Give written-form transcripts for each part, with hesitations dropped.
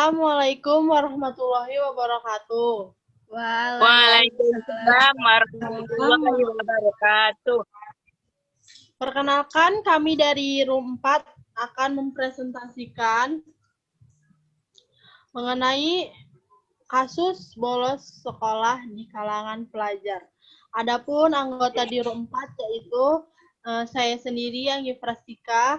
Assalamualaikum warahmatullahi wabarakatuh. Waalaikumsalam warahmatullahi wabarakatuh. Perkenalkan, kami dari Room 4 akan mempresentasikan mengenai kasus bolos sekolah di kalangan pelajar. Adapun anggota di Room 4 yaitu saya sendiri yang Yufrastika,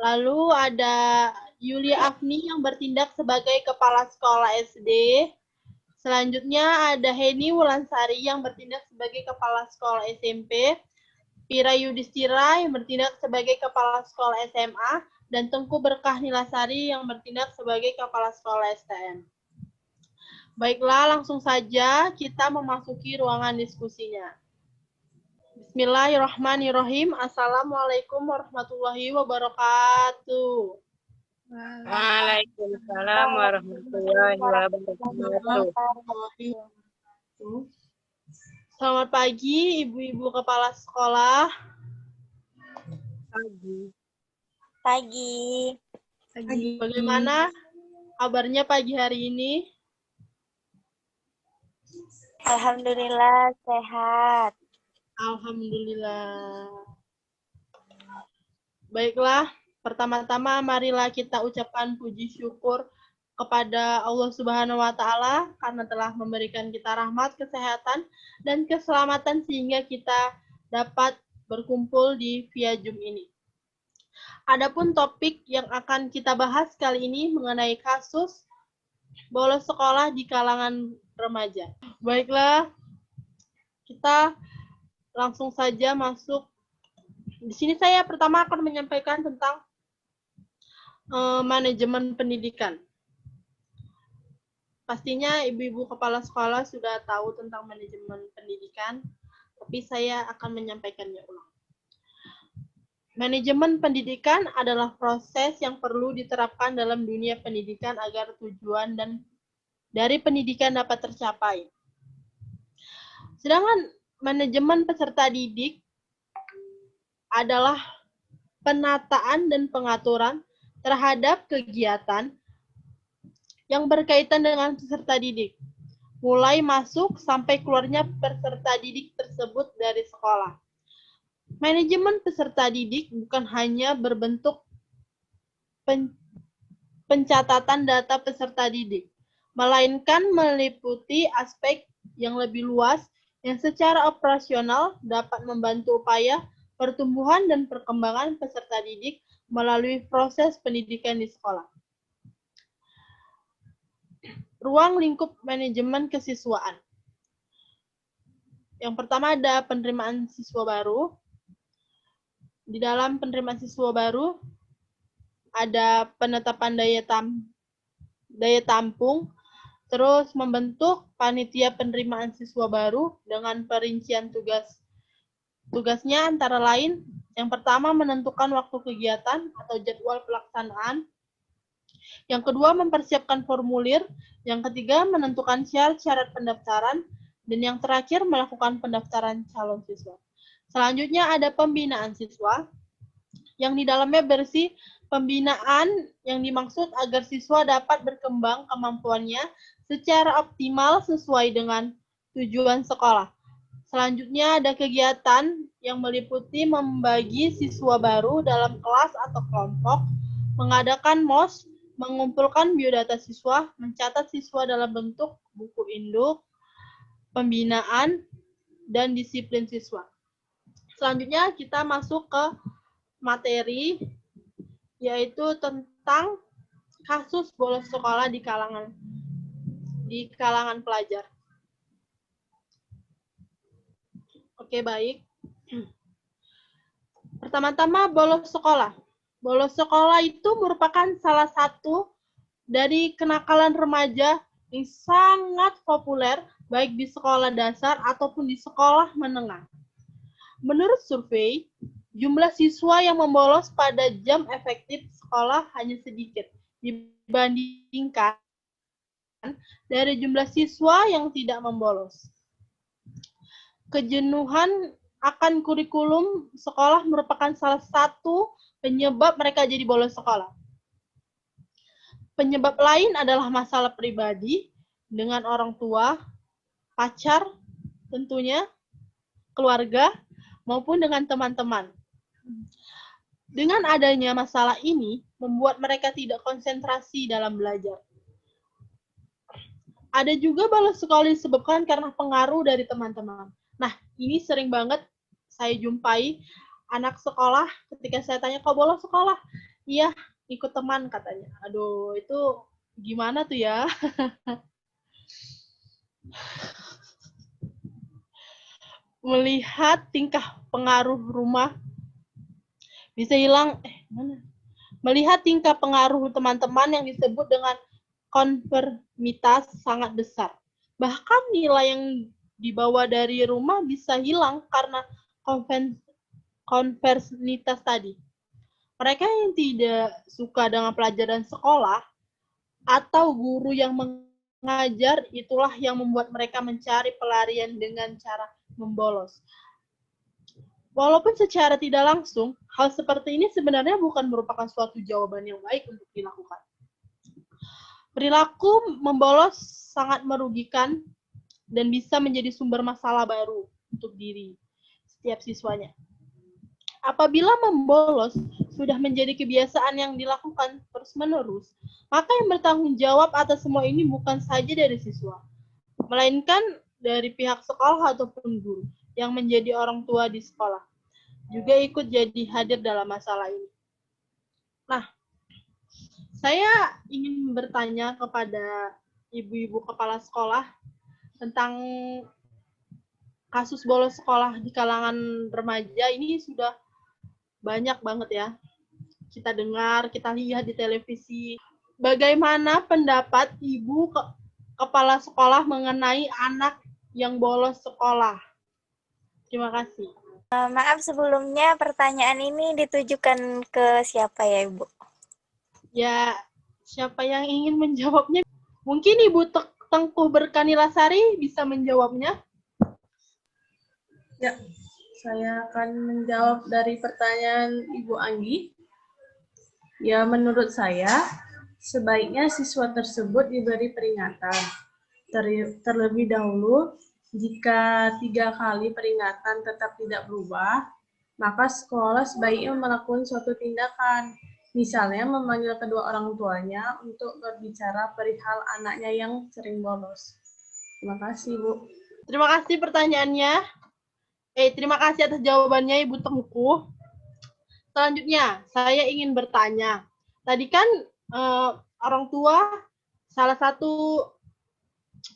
lalu ada Yulia Afni yang bertindak sebagai kepala sekolah SD. Selanjutnya ada Heni Wulansari yang bertindak sebagai kepala sekolah SMP, Pira Yudhistira yang bertindak sebagai kepala sekolah SMA, dan Tengku Berkah Nilasari yang bertindak sebagai kepala sekolah STM. Baiklah, langsung saja kita memasuki ruangan diskusinya. Bismillahirrahmanirrahim. Assalamualaikum warahmatullahi wabarakatuh. Waalaikumsalam warahmatullahi wabarakatuh. Selamat pagi, Ibu-ibu kepala sekolah. Pagi. Bagaimana kabarnya pagi hari ini? Alhamdulillah sehat. Alhamdulillah. Baiklah, pertama-tama marilah kita ucapkan puji syukur kepada Allah Subhanahu wa Ta'ala karena telah memberikan kita rahmat, kesehatan, dan keselamatan sehingga kita dapat berkumpul di via Zoom ini. Adapun topik yang akan kita bahas kali ini mengenai kasus bolos sekolah di kalangan remaja. Baiklah, kita langsung saja masuk. Di sini saya pertama akan menyampaikan tentang manajemen pendidikan. Pastinya ibu-ibu kepala sekolah sudah tahu tentang manajemen pendidikan, tapi saya akan menyampaikannya ulang. Manajemen pendidikan adalah proses yang perlu diterapkan dalam dunia pendidikan agar tujuan dan dari pendidikan dapat tercapai. Sedangkan manajemen peserta didik adalah penataan dan pengaturan terhadap kegiatan yang berkaitan dengan peserta didik, mulai masuk sampai keluarnya peserta didik tersebut dari sekolah. Manajemen peserta didik bukan hanya berbentuk pencatatan data peserta didik, melainkan meliputi aspek yang lebih luas yang secara operasional dapat membantu upaya pertumbuhan dan perkembangan peserta didik melalui proses pendidikan di sekolah. Ruang lingkup manajemen kesiswaan. Yang pertama ada penerimaan siswa baru. Di dalam penerimaan siswa baru ada penetapan daya tampung, terus membentuk panitia penerimaan siswa baru dengan perincian tugasnya antara lain, yang pertama menentukan waktu kegiatan atau jadwal pelaksanaan, yang kedua mempersiapkan formulir, yang ketiga menentukan syarat-syarat pendaftaran, dan yang terakhir melakukan pendaftaran calon siswa. Selanjutnya ada pembinaan siswa, yang di dalamnya berisi pembinaan yang dimaksud agar siswa dapat berkembang kemampuannya secara optimal sesuai dengan tujuan sekolah. Selanjutnya ada kegiatan yang meliputi membagi siswa baru dalam kelas atau kelompok, mengadakan MOS, mengumpulkan biodata siswa, mencatat siswa dalam bentuk buku induk, pembinaan, dan disiplin siswa. Selanjutnya kita masuk ke materi, yaitu tentang kasus bolos sekolah di kalangan pelajar. Oke, baik. Pertama-tama bolos sekolah. Bolos sekolah itu merupakan salah satu dari kenakalan remaja yang sangat populer baik di sekolah dasar ataupun di sekolah menengah. Menurut survei, jumlah siswa yang membolos pada jam efektif sekolah hanya sedikit dibandingkan dari jumlah siswa yang tidak membolos. Kejenuhan akan kurikulum sekolah merupakan salah satu penyebab mereka jadi bolos sekolah. Penyebab lain adalah masalah pribadi dengan orang tua, pacar, tentunya, keluarga, maupun dengan teman-teman. Dengan adanya masalah ini, membuat mereka tidak konsentrasi dalam belajar. Ada juga bolos sekolah disebabkan karena pengaruh dari teman-teman. Nah, ini sering banget saya jumpai anak sekolah ketika saya tanya, kok bolos sekolah? Iya, ikut teman katanya. Aduh, itu gimana tuh ya? Melihat tingkah pengaruh rumah bisa hilang, melihat tingkah pengaruh teman-teman yang disebut dengan konformitas sangat besar. Bahkan nilai yang dibawa dari rumah bisa hilang karena konformitas tadi. Mereka yang tidak suka dengan pelajaran sekolah atau guru yang mengajar, itulah yang membuat mereka mencari pelarian dengan cara membolos. Walaupun secara tidak langsung, hal seperti ini sebenarnya bukan merupakan suatu jawaban yang baik untuk dilakukan. Perilaku membolos sangat merugikan dan bisa menjadi sumber masalah baru untuk diri setiap siswanya. Apabila membolos sudah menjadi kebiasaan yang dilakukan terus-menerus, maka yang bertanggung jawab atas semua ini bukan saja dari siswa, melainkan dari pihak sekolah ataupun guru yang menjadi orang tua di sekolah, juga ikut jadi hadir dalam masalah ini. Nah, saya ingin bertanya kepada ibu-ibu kepala sekolah tentang kasus bolos sekolah di kalangan remaja. Ini sudah banyak banget ya. Kita dengar, kita lihat di televisi. Bagaimana pendapat ibu kepala sekolah mengenai anak yang bolos sekolah? Terima kasih. Maaf sebelumnya pertanyaan ini ditujukan ke siapa ya Ibu? Ya, siapa yang ingin menjawabnya? Mungkin Ibu Tengkuh Berkanilasari bisa menjawabnya. Ya, saya akan menjawab dari pertanyaan Ibu Anggi. Ya, menurut saya, sebaiknya siswa tersebut diberi peringatan. Terlebih dahulu, jika 3 kali peringatan tetap tidak berubah, maka sekolah sebaiknya melakukan suatu tindakan. Misalnya memanggil kedua orang tuanya untuk berbicara perihal anaknya yang sering bolos. Terima kasih, Bu. Terima kasih pertanyaannya. Terima kasih atas jawabannya, Ibu Tengkuh. Selanjutnya, saya ingin bertanya. Tadi kan orang tua salah satu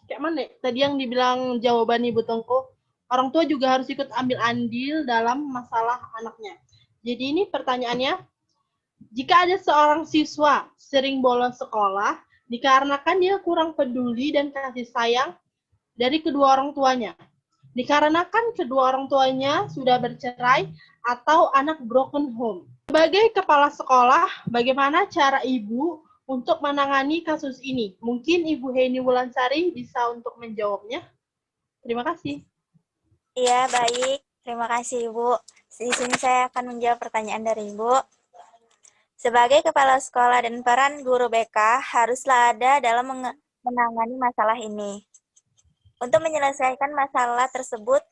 kayak mana? Tadi yang dibilang jawaban Ibu Tengkuh, orang tua juga harus ikut ambil andil dalam masalah anaknya. Jadi ini pertanyaannya, jika ada seorang siswa sering bolos sekolah dikarenakan dia kurang peduli dan kasih sayang dari kedua orang tuanya, dikarenakan kedua orang tuanya sudah bercerai atau anak broken home. Sebagai kepala sekolah, bagaimana cara Ibu untuk menangani kasus ini? Mungkin Ibu Heni Wulansari bisa untuk menjawabnya. Terima kasih. Iya, baik. Terima kasih, Ibu. Di sini saya akan menjawab pertanyaan dari Ibu. Sebagai kepala sekolah dan peran guru BK haruslah ada dalam menangani masalah ini. Untuk menyelesaikan masalah tersebut,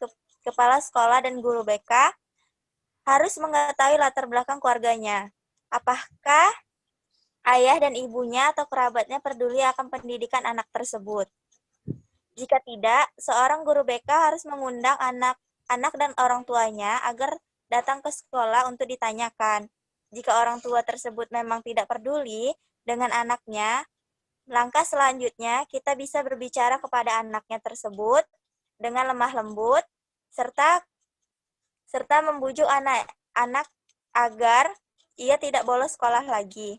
kepala sekolah dan guru BK harus mengetahui latar belakang keluarganya. Apakah ayah dan ibunya atau kerabatnya peduli akan pendidikan anak tersebut? Jika tidak, seorang guru BK harus mengundang anak dan orang tuanya agar datang ke sekolah untuk ditanyakan. Jika orang tua tersebut memang tidak peduli dengan anaknya, langkah selanjutnya kita bisa berbicara kepada anaknya tersebut dengan lemah lembut, serta membujuk anak agar ia tidak bolos sekolah lagi.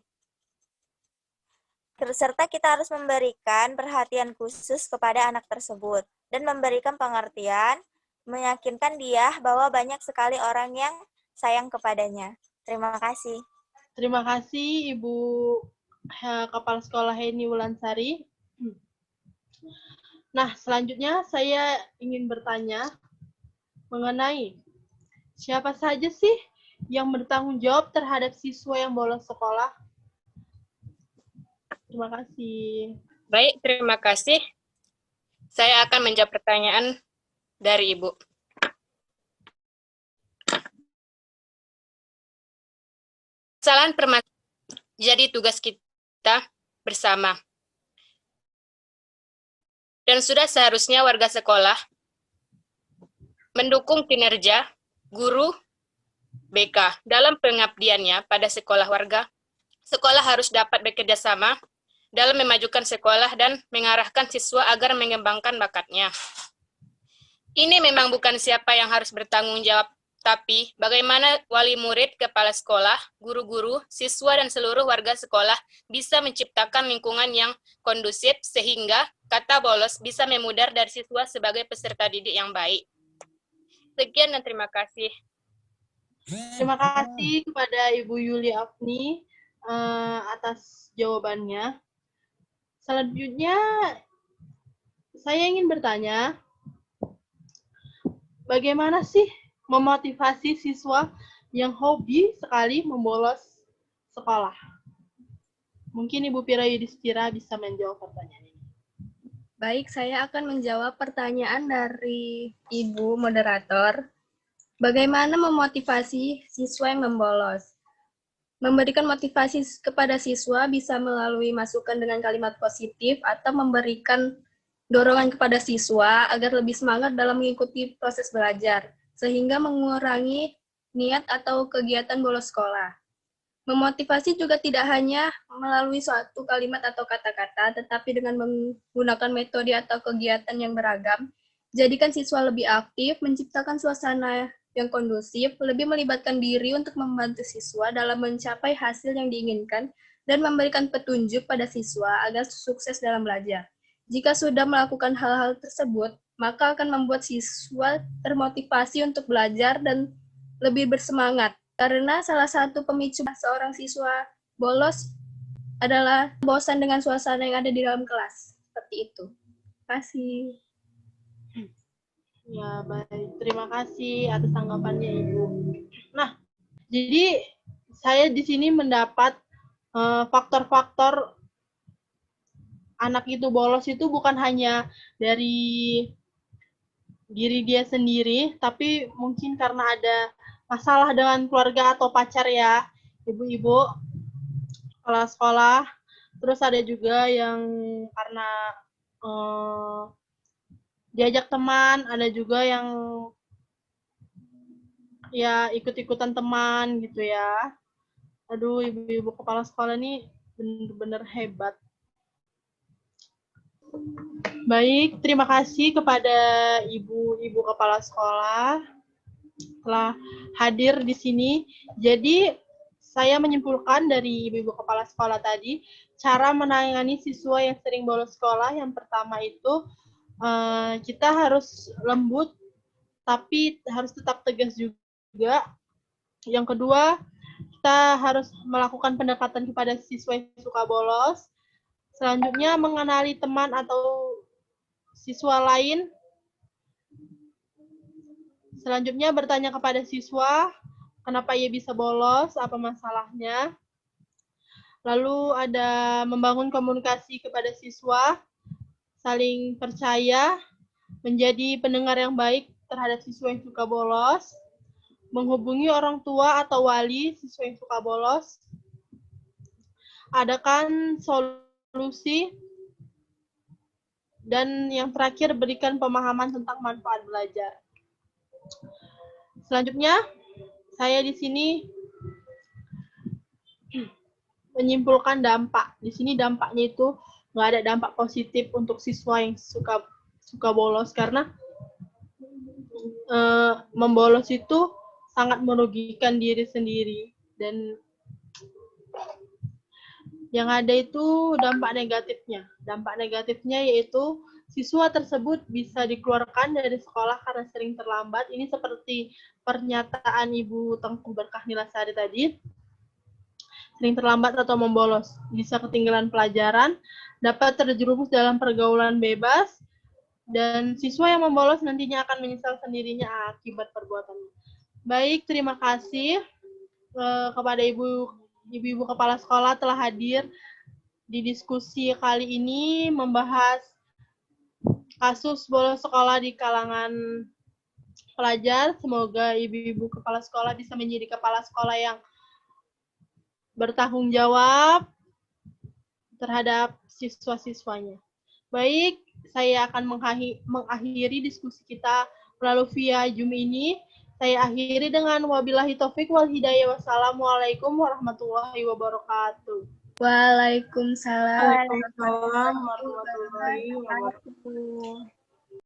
Serta kita harus memberikan perhatian khusus kepada anak tersebut dan memberikan pengertian, meyakinkan dia bahwa banyak sekali orang yang sayang kepadanya. Terima kasih. Terima kasih Ibu Kepala Sekolah Heni Wulansari. Nah, selanjutnya saya ingin bertanya mengenai siapa saja sih yang bertanggung jawab terhadap siswa yang bolos sekolah? Terima kasih. Baik, terima kasih. Saya akan menjawab pertanyaan dari Ibu. Kesalahan permasalahan jadi tugas kita bersama. Dan sudah seharusnya warga sekolah mendukung kinerja guru BK dalam pengabdiannya pada sekolah warga. Sekolah harus dapat bekerja sama dalam memajukan sekolah dan mengarahkan siswa agar mengembangkan bakatnya. Ini memang bukan siapa yang harus bertanggung jawab, tapi bagaimana wali murid, kepala sekolah, guru-guru, siswa, dan seluruh warga sekolah bisa menciptakan lingkungan yang kondusif sehingga kata bolos bisa memudar dari siswa sebagai peserta didik yang baik. Sekian dan terima kasih. Terima kasih kepada Ibu Yuli Afni atas jawabannya. Selanjutnya, saya ingin bertanya, bagaimana sih memotivasi siswa yang hobi sekali membolos sekolah? Mungkin Ibu Pira Yudhistira bisa menjawab pertanyaan ini. Baik, saya akan menjawab pertanyaan dari Ibu moderator. Bagaimana memotivasi siswa yang membolos? Memberikan motivasi kepada siswa bisa melalui masukan dengan kalimat positif atau memberikan dorongan kepada siswa agar lebih semangat dalam mengikuti proses belajar, sehingga mengurangi niat atau kegiatan bolos sekolah. Memotivasi juga tidak hanya melalui suatu kalimat atau kata-kata, tetapi dengan menggunakan metode atau kegiatan yang beragam. Jadikan siswa lebih aktif, menciptakan suasana yang kondusif, lebih melibatkan diri untuk membantu siswa dalam mencapai hasil yang diinginkan, dan memberikan petunjuk pada siswa agar sukses dalam belajar. Jika sudah melakukan hal-hal tersebut, maka akan membuat siswa termotivasi untuk belajar dan lebih bersemangat. Karena salah satu pemicu seorang siswa bolos adalah bosan dengan suasana yang ada di dalam kelas. Seperti itu. Terima kasih. Ya, baik. Terima kasih atas tanggapannya, Ibu. Nah, jadi saya di sini mendapat faktor-faktor anak itu bolos itu bukan hanya dari diri dia sendiri, tapi mungkin karena ada masalah dengan keluarga atau pacar ya, ibu-ibu, kepala sekolah. Terus ada juga yang karena diajak teman, ada juga yang ya ikut-ikutan teman gitu ya. Aduh, ibu-ibu kepala sekolah ini benar-benar hebat. Baik, terima kasih kepada ibu-ibu kepala sekolah telah hadir di sini. Jadi, saya menyimpulkan dari ibu-ibu kepala sekolah tadi, cara menangani siswa yang sering bolos sekolah, yang pertama itu, kita harus lembut, tapi harus tetap tegas juga. Yang kedua, kita harus melakukan pendekatan kepada siswa yang suka bolos. Selanjutnya, mengenali teman atau siswa lain. Selanjutnya, bertanya kepada siswa, kenapa ia bisa bolos, apa masalahnya. Lalu ada membangun komunikasi kepada siswa, saling percaya, menjadi pendengar yang baik terhadap siswa yang suka bolos, menghubungi orang tua atau wali siswa yang suka bolos, adakan solusi, dan yang terakhir berikan pemahaman tentang manfaat belajar. Selanjutnya, saya di sini menyimpulkan dampak. Di sini dampaknya itu nggak ada dampak positif untuk siswa yang suka bolos karena membolos itu sangat merugikan diri sendiri dan yang ada itu dampak negatifnya. Dampak negatifnya yaitu siswa tersebut bisa dikeluarkan dari sekolah karena sering terlambat. Ini seperti pernyataan Ibu Tengku Berkah Nilasari tadi. Sering terlambat atau membolos, bisa ketinggalan pelajaran, dapat terjerumus dalam pergaulan bebas, dan siswa yang membolos nantinya akan menyesal sendirinya akibat perbuatannya. Baik, terima kasih kepada ibu-ibu kepala sekolah telah hadir di diskusi kali ini membahas kasus bolos sekolah di kalangan pelajar. Semoga ibu-ibu kepala sekolah bisa menjadi kepala sekolah yang bertanggung jawab terhadap siswa-siswanya. Baik, saya akan mengakhiri diskusi kita melalui via Zoom ini. Saya akhiri dengan wabillahi taufik wal hidayah. Wassalamualaikum warahmatullahi wabarakatuh. Waalaikumsalam. Waalaikumsalam warahmatullahi wabarakatuh.